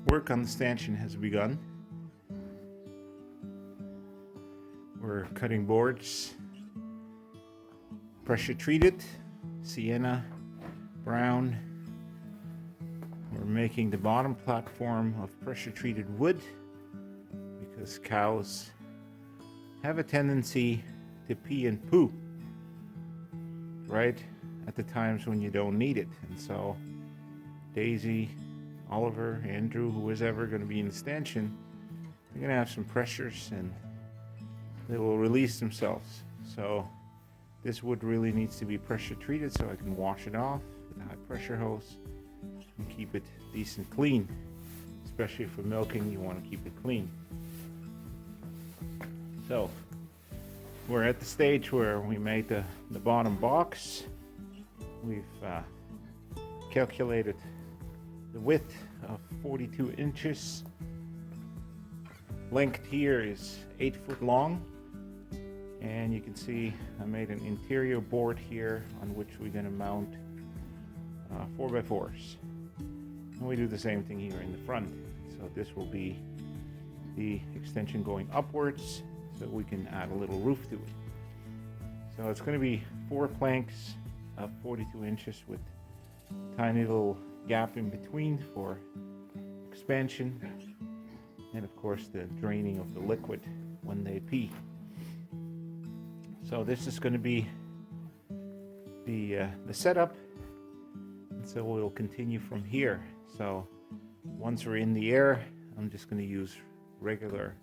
Work on the stanchion has begun. We're cutting boards, pressure treated, sienna, brown. We're making the bottom platform of pressure treated wood because cows have a tendency to pee and poo right at the times when you don't need it. And so Daisy, Oliver, Andrew, who is ever going to be in the stanchion, they're going to have some pressures and they will release themselves. So this wood really needs to be pressure treated so I can wash it off with a high pressure hose and keep it decent clean. Especially for milking, you want to keep it clean. So we're at the stage where we made the bottom box. We've calculated the width of 42 inches. Length here is 8 foot long. And you can see I made an interior board here on which we're going to mount 4x4s. And we do the same thing here in the front. So this will be the extension going upwards so we can add a little roof to it. So it's going to be 4 planks of 42 inches with tiny little gap in between for expansion and of course the draining of the liquid when they pee. So this is going to be the setup, and so we'll continue from here. So once we're in the air, I'm just going to use regular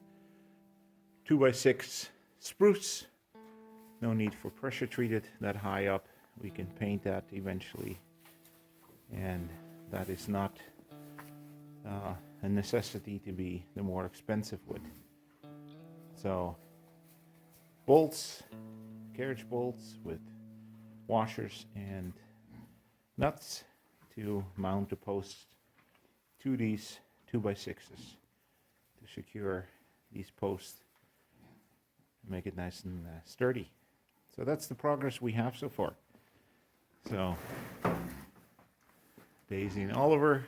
2x6 spruce. No need for pressure treated that high up. We can paint that eventually, and that is not a necessity to be the more expensive wood. So bolts, carriage bolts with washers and nuts to mount the posts to these 2x6s to secure these posts and make it nice and sturdy. So that's the progress we have so far. So Daisy and Oliver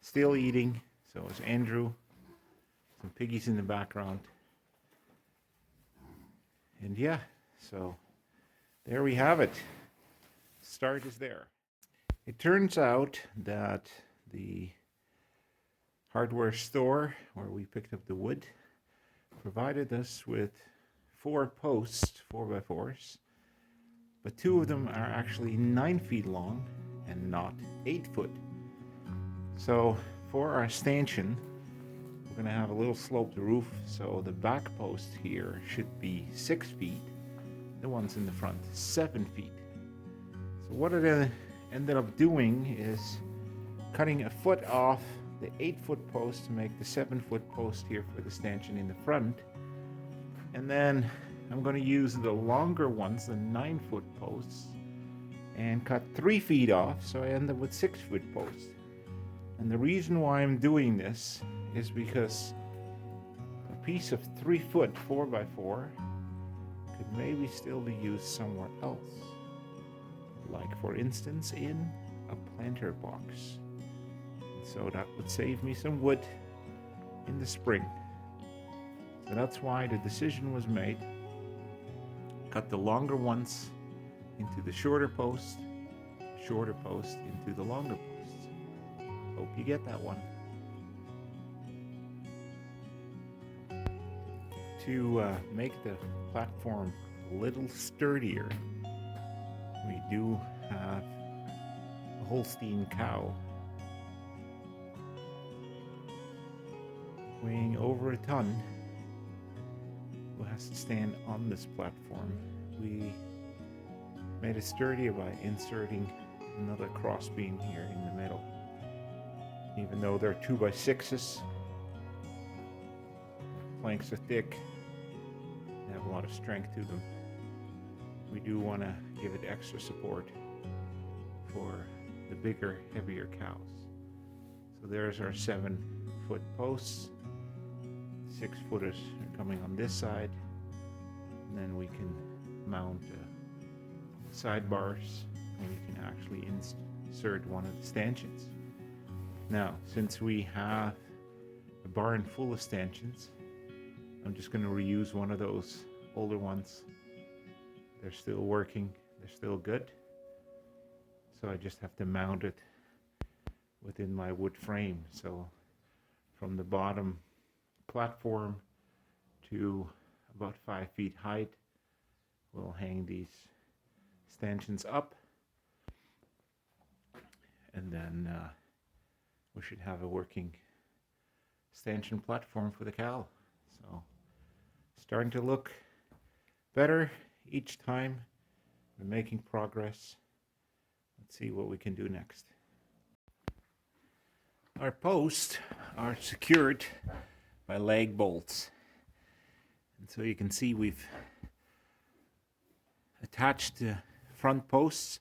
still eating, so is Andrew. Some piggies in the background. And yeah, so there we have it. Start is there. It turns out that the hardware store where we picked up the wood provided us with 4 posts, 4x4s, but 2 of them are actually 9 feet long and not 8 foot. So for our stanchion, we're going to have a little sloped roof, so the back post here should be 6 feet. The ones in the front 7 feet. So what I ended up doing is cutting a foot off the 8 foot post to make the 7 foot post here for the stanchion in the front, and then I'm going to use the longer ones, the 9 foot posts, and cut 3 feet off, so I end up with 6 foot posts. And the reason why I'm doing this is because a piece of 3 foot 4x4 could maybe still be used somewhere else, like for instance in a planter box. So that would save me some wood in the spring. So that's why the decision was made. Cut the longer ones into the shorter post into the longer posts. Hope you get that one. To make the platform a little sturdier, we do have a Holstein cow weighing over a ton who has to stand on this platform. We made it sturdier by inserting another cross beam here in the middle. Even though they're 2x6s, planks are thick, they have a lot of strength to them. We do want to give it extra support for the bigger, heavier cows. So there's our 7 foot posts. 6 footers are coming on this side, and then we can mount sidebars, and we can actually insert one of the stanchions. Now, since we have a barn full of stanchions. I'm just going to reuse one of those older ones. They're still working, they're still good. So I just have to mount it within my wood frame. So from the bottom platform to about 5 feet height, we'll hang these stanchions up, and then we should have a working stanchion platform for the cow. So starting to look better each time. We're making progress. Let's see what we can do next. Our posts are secured by lag bolts, and so you can see we've attached the front posts,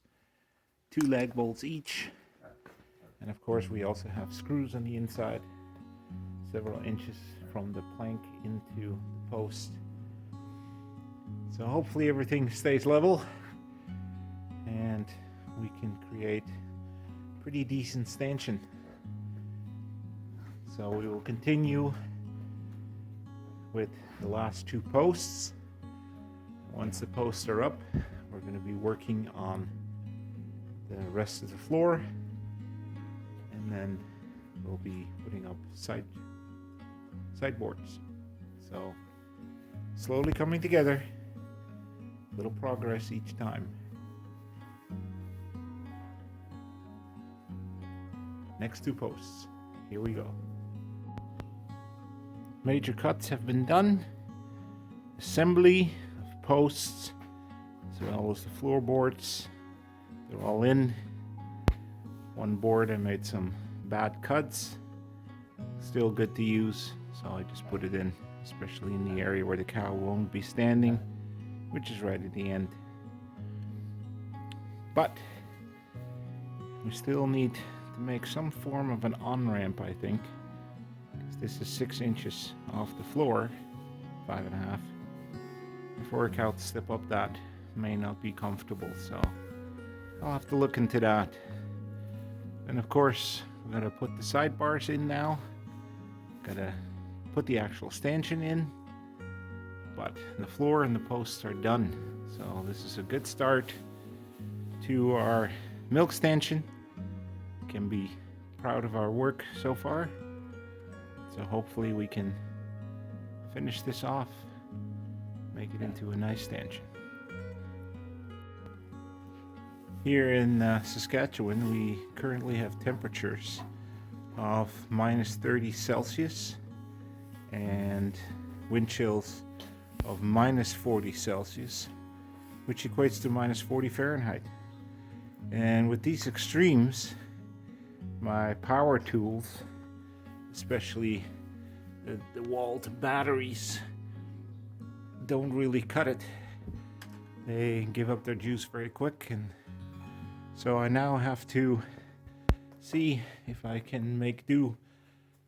2 lag bolts each, and of course we also have screws on the inside, several inches from the plank into the post. So hopefully everything stays level and we can create pretty decent stanchion. So we will continue with the last 2 posts. Once the posts are up, we're going to be working on the rest of the floor, and then we'll be putting up sideboards. So slowly coming together, little progress each time. Next 2 posts, here we go. Major cuts have been done. Assembly of posts as well as the floorboards, they're all in. One board I made some bad cuts, still good to use, so I just put it in, especially in the area where the cow won't be standing, which is right at the end. But we still need to make some form of an on-ramp, I think, because this is 6 inches off the floor, 5.5. For a cow to step up that may not be comfortable, so I'll have to look into that. And of course, I'm gonna put the sidebars in now. Gotta put the actual stanchion in, but the floor and the posts are done. So this is a good start to our milk stanchion. Can be proud of our work so far. So hopefully we can finish this off, make it into a nice stanchion. Here in Saskatchewan, we currently have temperatures of -30 Celsius and wind chills of -40 Celsius, which equates to -40 Fahrenheit. And with these extremes, my power tools, especially the walled batteries, don't really cut it. They give up their juice very quick, and so I now have to see if I can make do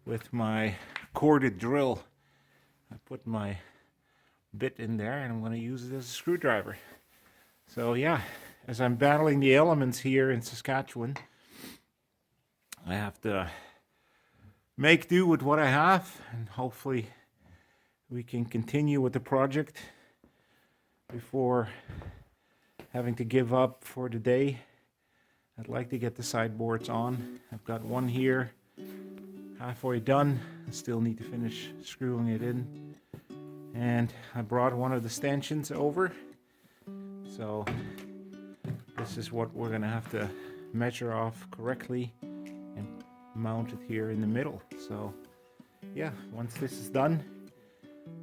with my corded drill. I put my bit in there and I'm going to use it as a screwdriver. So yeah, as I'm battling the elements here in Saskatchewan, I have to make do with what I have, and hopefully we can continue with the project before having to give up for the day. I'd like to get the sideboards on. I've got one here halfway done. I still need to finish screwing it in. And I brought one of the stanchions over. So this is what we're gonna have to measure off correctly and mount it here in the middle. So yeah, once this is done,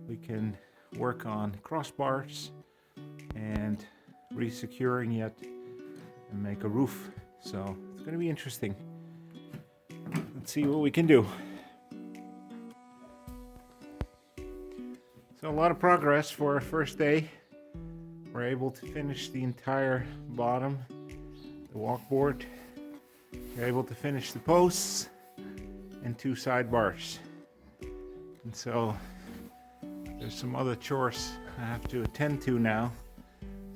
we can work on crossbars and re-securing it and make a roof. So it's going to be interesting. Let's see what we can do. So a lot of progress for our first day. We're able to finish the entire bottom, the walkboard. We're able to finish the posts and 2 sidebars. And so there's some other chores I have to attend to now.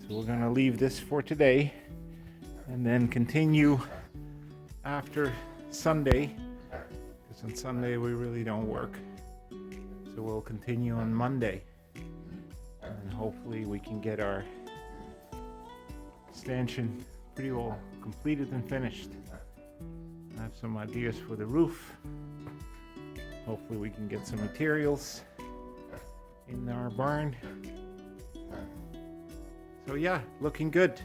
So we're going to leave this for today and then continue after Sunday, because on Sunday we really don't work. So we'll continue on Monday, and hopefully we can get our stanchion pretty well completed and finished. I have some ideas for the roof. Hopefully we can get some materials in our barn. So yeah, looking good.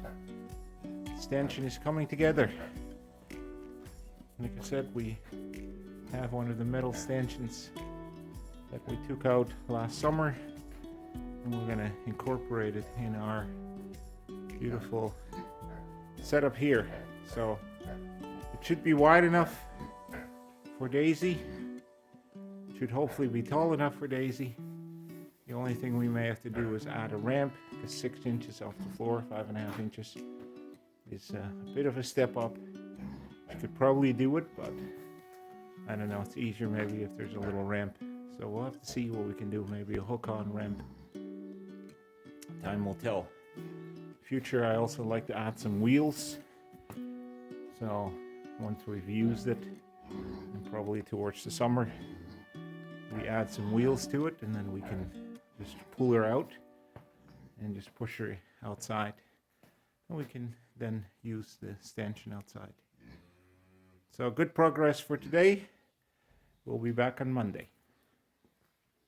Stanchion is coming together. Like I said, we have one of the metal stanchions that we took out last summer, and we're gonna incorporate it in our beautiful setup here. So it should be wide enough for Daisy. It should hopefully be tall enough for Daisy. The only thing we may have to do is add a ramp, because 6 inches off the floor, 5.5 inches, is a bit of a step up. I could probably do it, but I don't know, it's easier maybe if there's a little ramp. So we'll have to see what we can do, maybe a hook-on ramp. Time will tell. Future, I also like to add some wheels. So once we've used it, and probably towards the summer, we add some wheels to it, and then we can just pull her out and just push her outside. And we can then use the stanchion outside. So good progress for today. We'll be back on Monday.